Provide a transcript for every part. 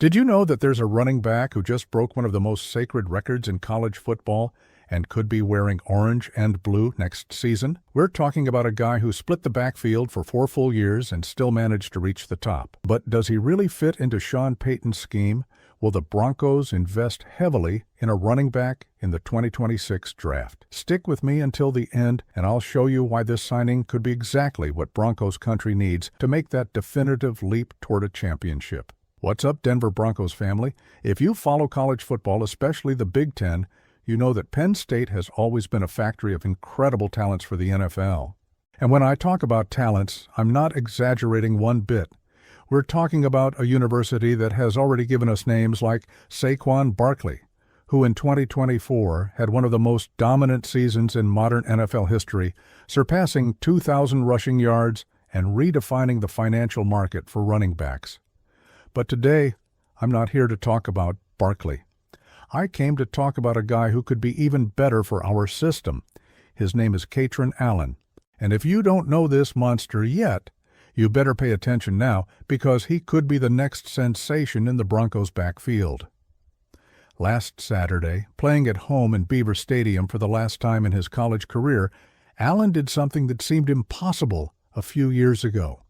Did you know that there's a running back who just broke one of the most sacred records in college football and could be wearing orange and blue next season? We're talking about a guy who split the backfield for 4 full years and still managed to reach the top. But does he really fit into Sean Payton's scheme? Will the Broncos invest heavily in a running back in the 2026 draft? Stick with me until the end, and I'll show you why this signing could be exactly what Broncos country needs to make that definitive leap toward a championship. What's up, Denver Broncos family? If you follow college football, especially the Big Ten, you know that Penn State has always been a factory of incredible talents for the NFL. And when I talk about talents, I'm not exaggerating one bit. We're talking about a university that has already given us names like Saquon Barkley, who in 2024 had one of the most dominant seasons in modern NFL history, surpassing 2,000 rushing yards and redefining the financial market for running backs. But today, I'm not here to talk about Barkley. I came to talk about a guy who could be even better for our system. His name is Kaytron Allen. And if you don't know this monster yet, you better pay attention now, because he could be the next sensation in the Broncos' backfield. Last Saturday, playing at home in Beaver Stadium for the last time in his college career, Allen did something that seemed impossible a few years ago.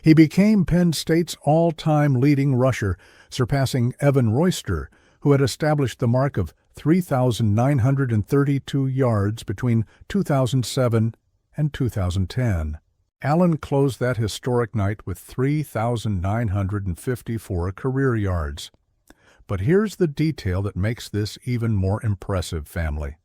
He became Penn State's all-time leading rusher, surpassing Evan Royster, who had established the mark of 3,932 yards between 2007 and 2010. Allen closed that historic night with 3,954 career yards. But here's the detail that makes this even more impressive, family.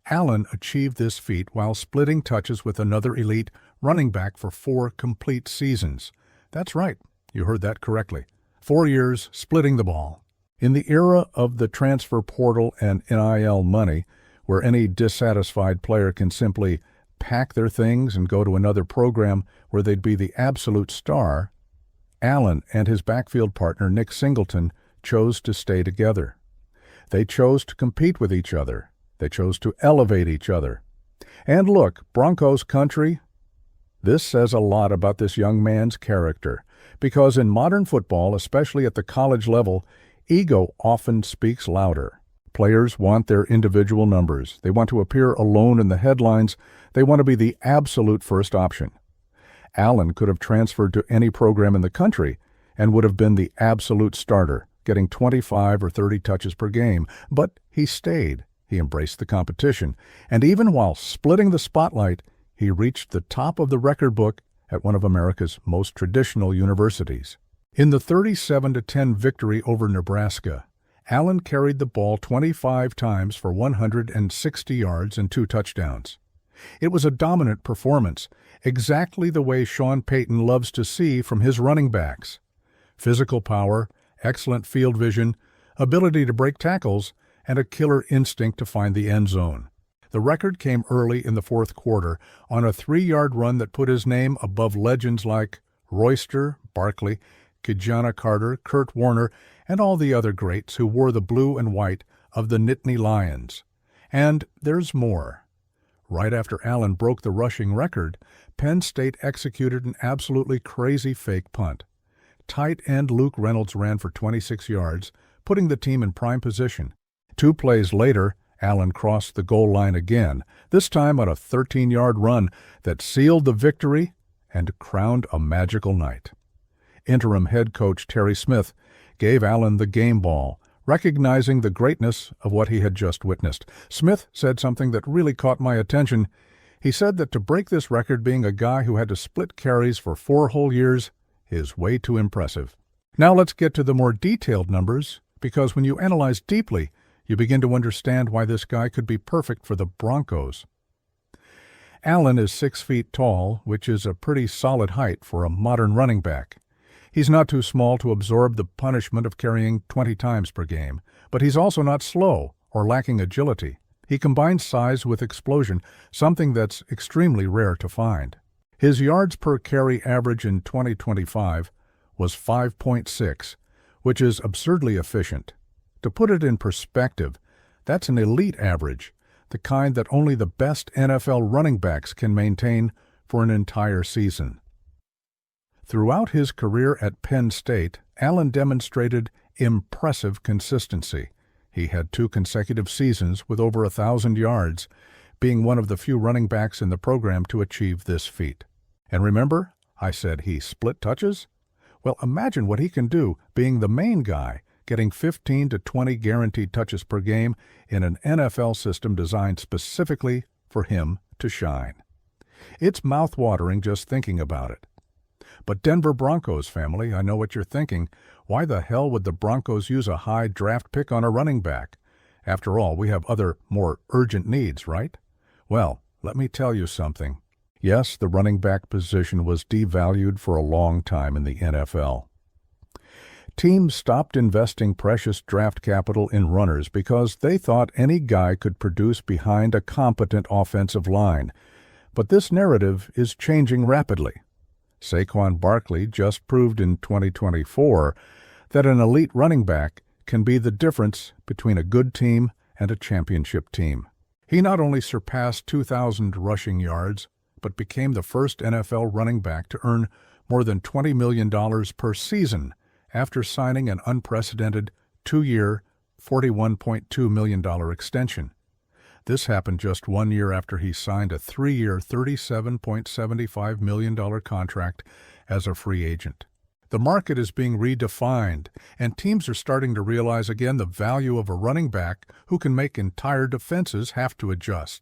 Allen achieved this feat while splitting touches with another elite running back for 4 complete seasons. That's right, you heard that correctly. 4 years splitting the ball. In the era of the transfer portal and NIL money, where any dissatisfied player can simply pack their things and go to another program where they'd be the absolute star, Allen and his backfield partner Nick Singleton chose to stay together. They chose to compete with each other. They chose to elevate each other. And look, Broncos country, this says a lot about this young man's character, because in modern football, especially at the college level, ego often speaks louder. Players want their individual numbers. They want to appear alone in the headlines. They want to be the absolute first option. Allen could have transferred to any program in the country and would have been the absolute starter, getting 25 or 30 touches per game. But he stayed. He embraced the competition. And even while splitting the spotlight, he reached the top of the record book at one of America's most traditional universities. In the 37-10 victory over Nebraska, Allen carried the ball 25 times for 160 yards and 2 touchdowns. It was a dominant performance, exactly the way Sean Payton loves to see from his running backs. Physical power, excellent field vision, ability to break tackles, and a killer instinct to find the end zone. The record came early in the 4th quarter on a 3-yard run that put his name above legends like Royster, Barkley, Ki-Jana Carter, Kurt Warner, and all the other greats who wore the blue and white of the Nittany Lions. And there's more. Right after Allen broke the rushing record, Penn State executed an absolutely crazy fake punt. Tight end Luke Reynolds ran for 26 yards, putting the team in prime position. 2 plays later, Allen crossed the goal line again, this time on a 13-yard run that sealed the victory and crowned a magical night. Interim head coach Terry Smith gave Allen the game ball, recognizing the greatness of what he had just witnessed. Smith said something that really caught my attention. He said that to break this record, being a guy who had to split carries for 4 whole years is way too impressive. Now let's get to the more detailed numbers, because when you analyze deeply, you begin to understand why this guy could be perfect for the Broncos. Allen is 6 feet tall, which is a pretty solid height for a modern running back. He's not too small to absorb the punishment of carrying 20 times per game, but he's also not slow or lacking agility. He combines size with explosion, something that's extremely rare to find. His yards per carry average in 2025 was 5.6, which is absurdly efficient. To put it in perspective, that's an elite average, the kind that only the best NFL running backs can maintain for an entire season. Throughout his career at Penn State, Allen demonstrated impressive consistency. He had 2 consecutive seasons with over 1,000 yards, being one of the few running backs in the program to achieve this feat. And remember, I said he split touches? Well, imagine what he can do being the main guy, getting 15 to 20 guaranteed touches per game in an NFL system designed specifically for him to shine. It's mouth-watering just thinking about it. But Denver Broncos family, I know what you're thinking. Why the hell would the Broncos use a high draft pick on a running back? After all, we have other, more urgent needs, right? Well, let me tell you something. Yes, the running back position was devalued for a long time in the NFL. Teams stopped investing precious draft capital in runners because they thought any guy could produce behind a competent offensive line. But this narrative is changing rapidly. Saquon Barkley just proved in 2024 that an elite running back can be the difference between a good team and a championship team. He not only surpassed 2,000 rushing yards, but became the first NFL running back to earn more than $20 million per season after signing an unprecedented 2-year, $41.2 million extension. This happened just 1 year after he signed a 3-year, $37.75 million contract as a free agent. The market is being redefined, and teams are starting to realize again the value of a running back who can make entire defenses have to adjust.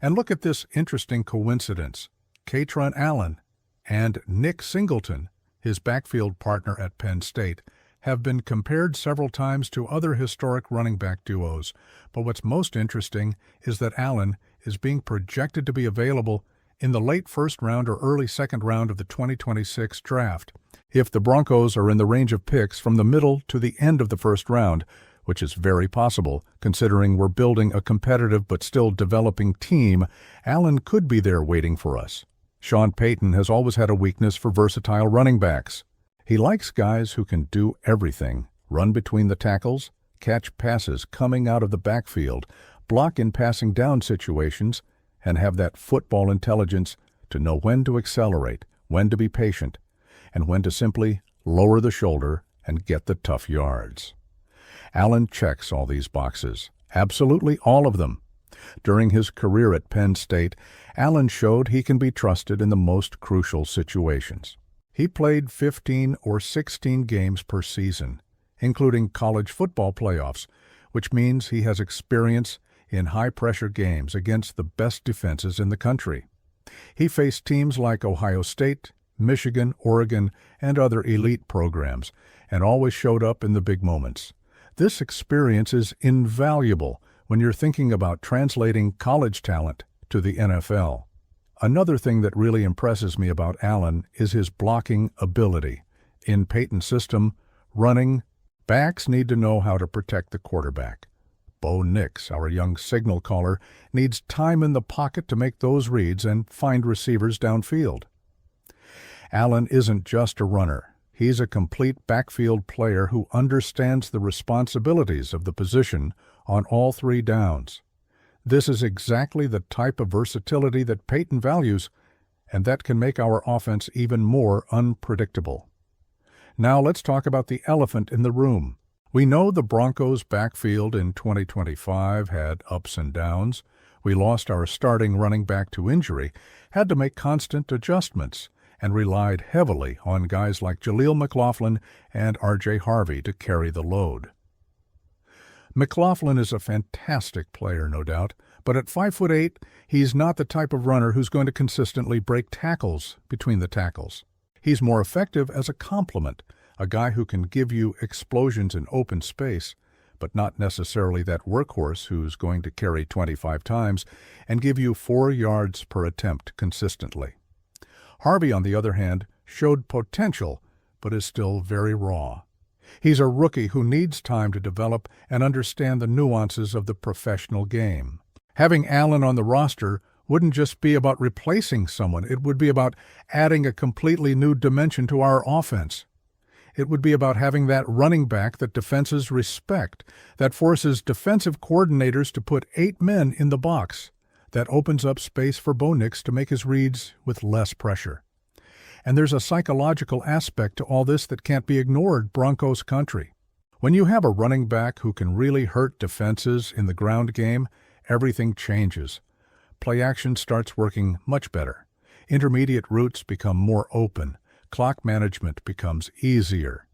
And look at this interesting coincidence. Kaytron Allen and Nick Singleton, his backfield partner at Penn State, have been compared several times to other historic running back duos, but what's most interesting is that Allen is being projected to be available in the late first round or early second round of the 2026 draft, if the Broncos are in the range of picks from the middle to the end of the first round, which is very possible, considering we're building a competitive but still developing team. Allen could be there waiting for us. Sean Payton has always had a weakness for versatile running backs. He likes guys who can do everything: run between the tackles, catch passes coming out of the backfield, block in passing down situations, and have that football intelligence to know when to accelerate, when to be patient, and when to simply lower the shoulder and get the tough yards. Allen checks all these boxes, absolutely all of them. During his career at Penn State, Allen showed he can be trusted in the most crucial situations. He played 15 or 16 games per season, including college football playoffs, which means he has experience in high-pressure games against the best defenses in the country. He faced teams like Ohio State, Michigan, Oregon, and other elite programs, and always showed up in the big moments. This experience is invaluable when you're thinking about translating college talent to the NFL. Another thing that really impresses me about Allen is his blocking ability. In Payton's system, running backs need to know how to protect the quarterback. Bo Nix, our young signal caller, needs time in the pocket to make those reads and find receivers downfield. Allen isn't just a runner. He's a complete backfield player who understands the responsibilities of the position on all 3 downs. This is exactly the type of versatility that Payton values, and that can make our offense even more unpredictable. Now let's talk about the elephant in the room. We know the Broncos' backfield in 2025 had ups and downs. We lost our starting running back to injury, had to make constant adjustments, and relied heavily on guys like Jaleel McLaughlin and R.J. Harvey to carry the load. McLaughlin is a fantastic player, no doubt, but at 5'8", he's not the type of runner who's going to consistently break tackles between the tackles. He's more effective as a complement, a guy who can give you explosions in open space, but not necessarily that workhorse who's going to carry 25 times and give you 4 yards per attempt consistently. Harvey, on the other hand, showed potential, but is still very raw. He's a rookie who needs time to develop and understand the nuances of the professional game. Having Allen on the roster wouldn't just be about replacing someone. It would be about adding a completely new dimension to our offense. It would be about having that running back that defenses respect, that forces defensive coordinators to put 8 men in the box, that opens up space for Bo Nix to make his reads with less pressure. And there's a psychological aspect to all this that can't be ignored, Broncos country. When you have a running back who can really hurt defenses in the ground game, everything changes. Play action starts working much better. Intermediate routes become more open. Clock management becomes easier.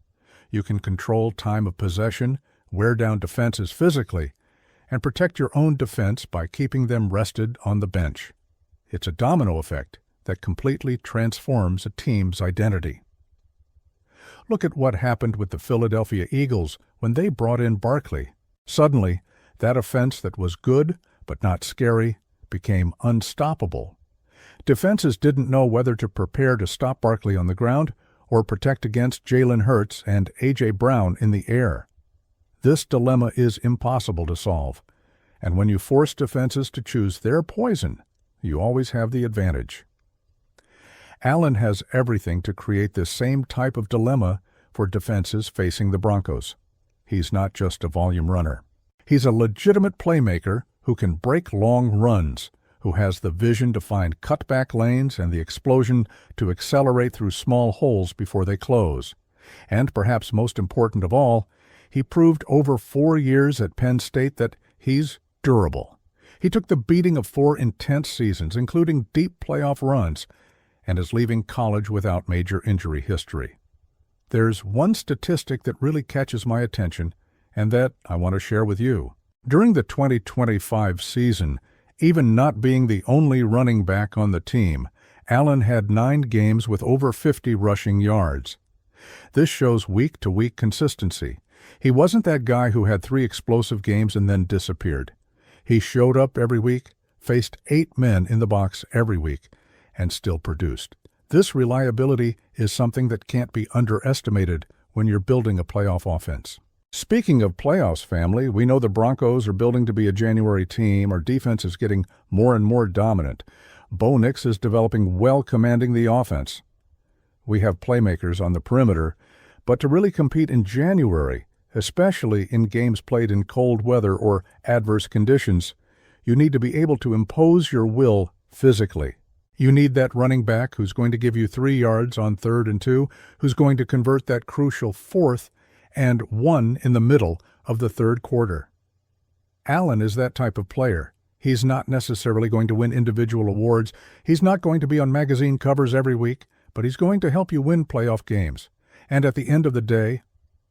You can control time of possession, wear down defenses physically, and protect your own defense by keeping them rested on the bench. It's a domino effect that completely transforms a team's identity. Look at what happened with the Philadelphia Eagles when they brought in Barkley. Suddenly, that offense that was good but not scary became unstoppable. Defenses didn't know whether to prepare to stop Barkley on the ground or protect against Jalen Hurts and A.J. Brown in the air. This dilemma is impossible to solve, and when you force defenses to choose their poison, you always have the advantage. Allen has everything to create this same type of dilemma for defenses facing the Broncos. He's not just a volume runner. He's a legitimate playmaker who can break long runs, who has the vision to find cutback lanes and the explosion to accelerate through small holes before they close. And perhaps most important of all, he proved over 4 years at Penn State that he's durable. He took the beating of 4 intense seasons, including deep playoff runs, and is leaving college without major injury history. There's one statistic that really catches my attention, and that I want to share with you. During the 2025 season, even not being the only running back on the team, Allen had 9 games with over 50 rushing yards. This shows week-to-week consistency. He wasn't that guy who had 3 explosive games and then disappeared. He showed up every week, faced 8 men in the box every week, and still produced. This reliability is something that can't be underestimated when you're building a playoff offense. Speaking of playoffs, family, we know the Broncos are building to be a January team. Our defense is getting more and more dominant. Bo Nix is developing well, commanding the offense. We have playmakers on the perimeter, but to really compete in January, especially in games played in cold weather or adverse conditions, you need to be able to impose your will physically. You need that running back who's going to give you 3 yards on 3rd and 2, who's going to convert that crucial 4th and 1 in the middle of the 3rd quarter. Allen is that type of player. He's not necessarily going to win individual awards. He's not going to be on magazine covers every week, but he's going to help you win playoff games. And at the end of the day,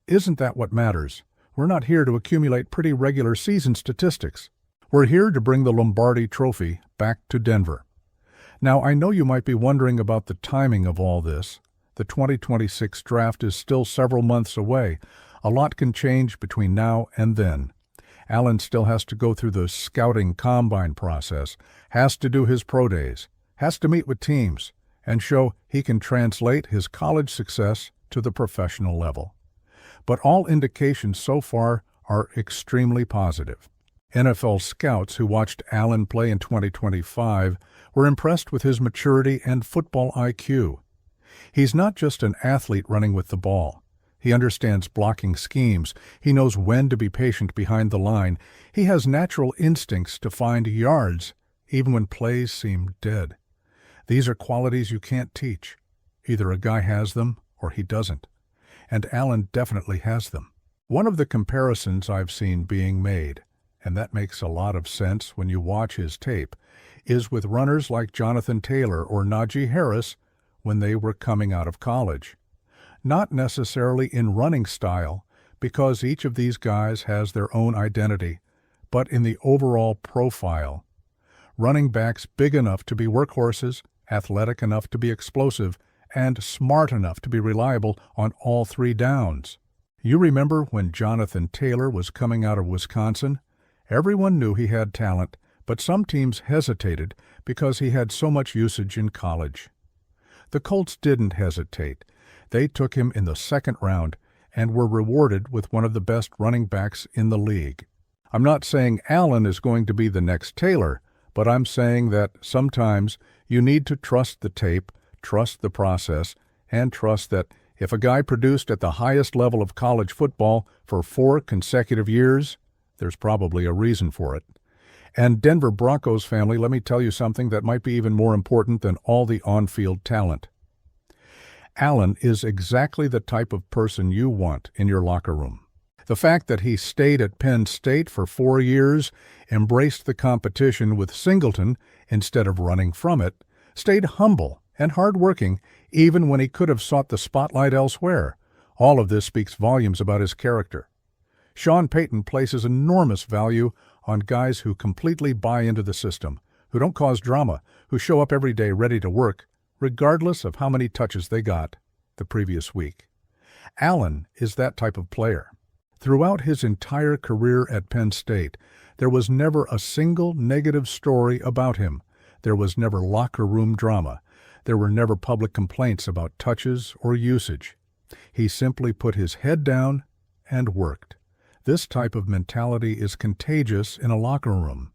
isn't that what matters? We're not here to accumulate pretty regular season statistics. We're here to bring the Lombardi Trophy back to Denver. Now, I know you might be wondering about the timing of all this. The 2026 draft is still several months away. A lot can change between now and then. Allen still has to go through the scouting combine process, has to do his pro days, has to meet with teams, and show he can translate his college success to the professional level. But all indications so far are extremely positive. NFL scouts who watched Allen play in 2025 were impressed with his maturity and football IQ. He's not just an athlete running with the ball. He understands blocking schemes. He knows when to be patient behind the line. He has natural instincts to find yards, even when plays seem dead. These are qualities you can't teach. Either a guy has them or he doesn't. And Allen definitely has them. One of the comparisons I've seen being made, and that makes a lot of sense when you watch his tape, is with runners like Jonathan Taylor or Najee Harris when they were coming out of college. Not necessarily in running style, because each of these guys has their own identity, but in the overall profile. Running backs big enough to be workhorses, athletic enough to be explosive, and smart enough to be reliable on all 3 downs. You remember when Jonathan Taylor was coming out of Wisconsin? Everyone knew he had talent, but some teams hesitated because he had so much usage in college. The Colts didn't hesitate. They took him in the 2nd round and were rewarded with one of the best running backs in the league. I'm not saying Allen is going to be the next Taylor, but I'm saying that sometimes you need to trust the tape, trust the process, and trust that if a guy produced at the highest level of college football for 4 consecutive years, there's probably a reason for it. And Denver Broncos family, let me tell you something that might be even more important than all the on-field talent. Allen is exactly the type of person you want in your locker room. The fact that he stayed at Penn State for 4 years, embraced the competition with Singleton instead of running from it, stayed humble and hardworking even when he could have sought the spotlight elsewhere. All of this speaks volumes about his character. Sean Payton places enormous value on guys who completely buy into the system, who don't cause drama, who show up every day ready to work, regardless of how many touches they got the previous week. Allen is that type of player. Throughout his entire career at Penn State, there was never a single negative story about him. There was never locker room drama. There were never public complaints about touches or usage. He simply put his head down and worked. This type of mentality is contagious in a locker room.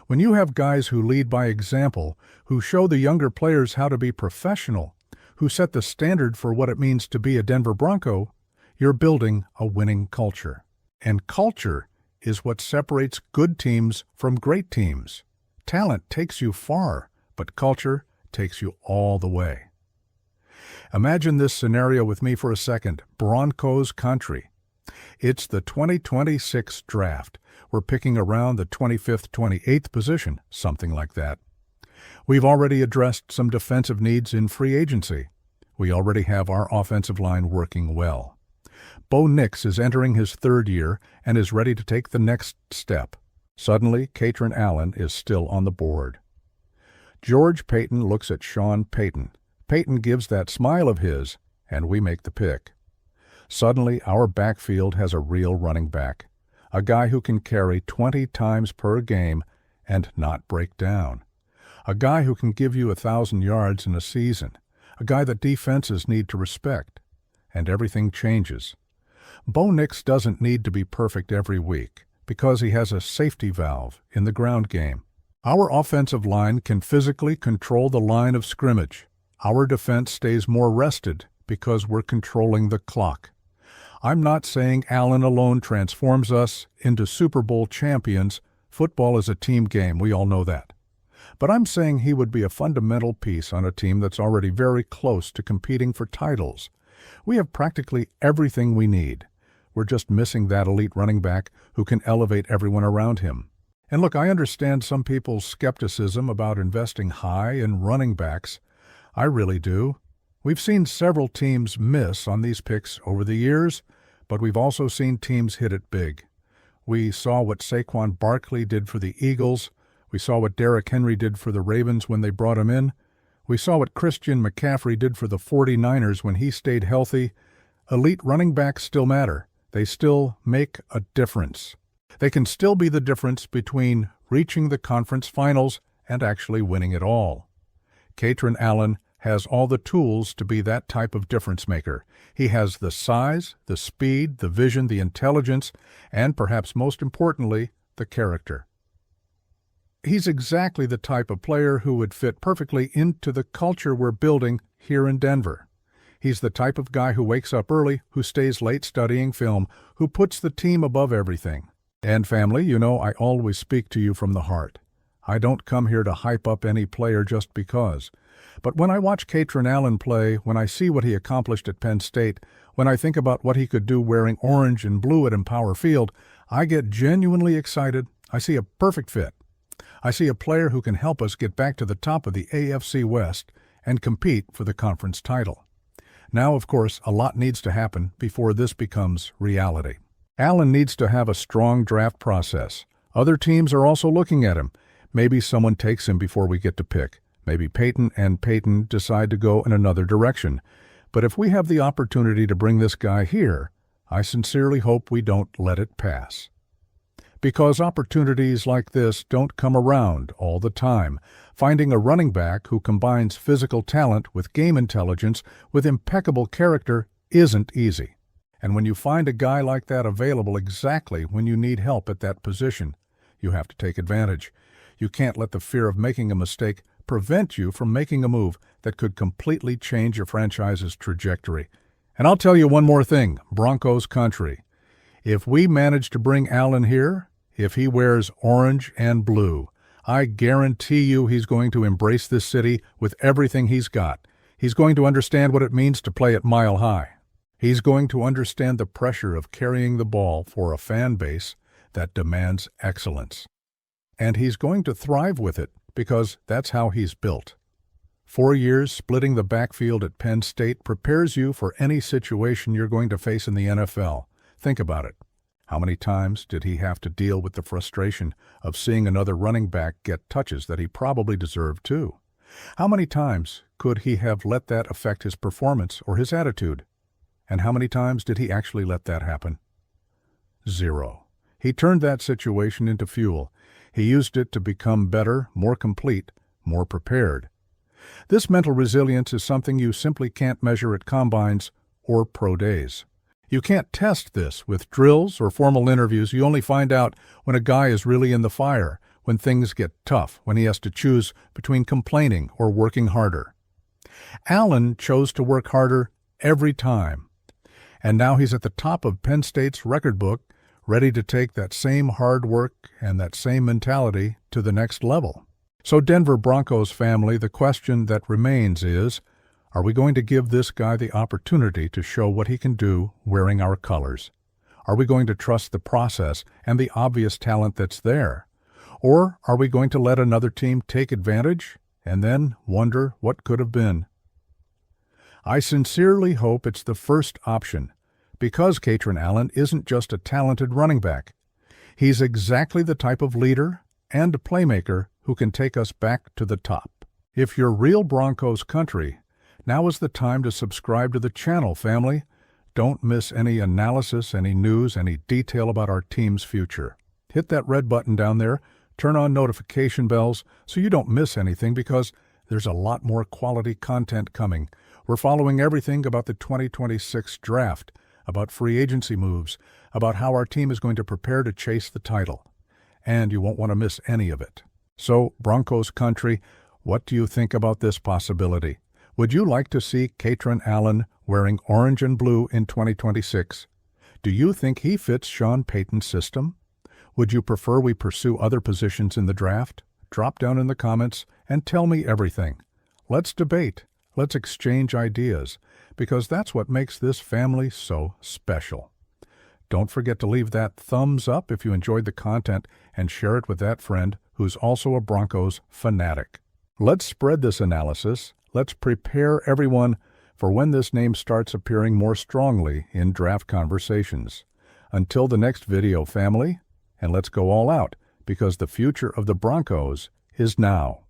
When you have guys who lead by example, who show the younger players how to be professional, who set the standard for what it means to be a Denver Bronco, you're building a winning culture. And culture is what separates good teams from great teams. Talent takes you far, but culture takes you all the way. Imagine this scenario with me for a second. Broncos country. It's the 2026 draft. We're picking around the 25th, 28th position, something like that. We've already addressed some defensive needs in free agency. We already have our offensive line working well. Bo Nix is entering his 3rd year and is ready to take the next step. Suddenly, Kaytron Allen is still on the board. George Paton looks at Sean Payton. Payton gives that smile of his, and we make the pick. Suddenly, our backfield has a real running back, a guy who can carry 20 times per game and not break down, a guy who can give you 1,000 yards in a season, a guy that defenses need to respect, and everything changes. Bo Nix doesn't need to be perfect every week because he has a safety valve in the ground game. Our offensive line can physically control the line of scrimmage. Our defense stays more rested because we're controlling the clock. I'm not saying Allen alone transforms us into Super Bowl champions. Football is a team game, we all know that. But I'm saying he would be a fundamental piece on a team that's already very close to competing for titles. We have practically everything we need. We're just missing that elite running back who can elevate everyone around him. And look, I understand some people's skepticism about investing high in running backs. I really do. We've seen several teams miss on these picks over the years, but we've also seen teams hit it big. We saw what Saquon Barkley did for the Eagles. We saw what Derrick Henry did for the Ravens when they brought him in. We saw what Christian McCaffrey did for the 49ers when he stayed healthy. Elite running backs still matter. They still make a difference. They can still be the difference between reaching the conference finals and actually winning it all. Kaytron Allen has all the tools to be that type of difference maker. He has the size, the speed, the vision, the intelligence, and perhaps most importantly, the character. He's exactly the type of player who would fit perfectly into the culture we're building here in Denver. He's the type of guy who wakes up early, who stays late studying film, who puts the team above everything. And family, you know I always speak to you from the heart. I don't come here to hype up any player just because. But when I watch Kaytron Allen play, when I see what he accomplished at Penn State, when I think about what he could do wearing orange and blue at Empower Field, I get genuinely excited. I see a perfect fit. I see a player who can help us get back to the top of the AFC West and compete for the conference title. Now, of course, a lot needs to happen before this becomes reality. Allen needs to have a strong draft process. Other teams are also looking at him. Maybe someone takes him before we get to pick. Maybe Payton and Payton decide to go in another direction. But if we have the opportunity to bring this guy here, I sincerely hope we don't let it pass. Because opportunities like this don't come around all the time. Finding a running back who combines physical talent with game intelligence with impeccable character isn't easy. And when you find a guy like that available exactly when you need help at that position, you have to take advantage. You can't let the fear of making a mistake prevent you from making a move that could completely change your franchise's trajectory. And I'll tell you one more thing, Broncos country. If we manage to bring Allen here, if he wears orange and blue, I guarantee you he's going to embrace this city with everything he's got. He's going to understand what it means to play at Mile High. He's going to understand the pressure of carrying the ball for a fan base that demands excellence. And he's going to thrive with it because that's how he's built. 4 years splitting the backfield at Penn State prepares you for any situation you're going to face in the NFL. Think about it. How many times did he have to deal with the frustration of seeing another running back get touches that he probably deserved too? How many times could he have let that affect his performance or his attitude? And how many times did he actually let that happen? 0. He turned that situation into fuel. He used it to become better, more complete, more prepared. This mental resilience is something you simply can't measure at combines or pro days. You can't test this with drills or formal interviews. You only find out when a guy is really in the fire, when things get tough, when he has to choose between complaining or working harder. Allen chose to work harder every time. And now he's at the top of Penn State's record book, ready to take that same hard work and that same mentality to the next level. So Denver Broncos family, the question that remains is, are we going to give this guy the opportunity to show what he can do wearing our colors? Are we going to trust the process and the obvious talent that's there? Or are we going to let another team take advantage and then wonder what could have been? I sincerely hope it's the first option, because Kaytron Allen isn't just a talented running back. He's exactly the type of leader and playmaker who can take us back to the top. If you're real Broncos country, now is the time to subscribe to the channel, family. Don't miss any analysis, any news, any detail about our team's future. Hit that red button down there, turn on notification bells so you don't miss anything, because there's a lot more quality content coming. We're following everything about the 2026 draft, about free agency moves, about how our team is going to prepare to chase the title. And you won't want to miss any of it. So, Broncos country, what do you think about this possibility? Would you like to see Kaytron Allen wearing orange and blue in 2026? Do you think he fits Sean Payton's system? Would you prefer we pursue other positions in the draft? Drop down in the comments and tell me everything. Let's debate. Let's exchange ideas, because that's what makes this family so special. Don't forget to leave that thumbs up if you enjoyed the content and share it with that friend who's also a Broncos fanatic. Let's spread this analysis. Let's prepare everyone for when this name starts appearing more strongly in draft conversations. Until the next video, family, and let's go all out, because the future of the Broncos is now.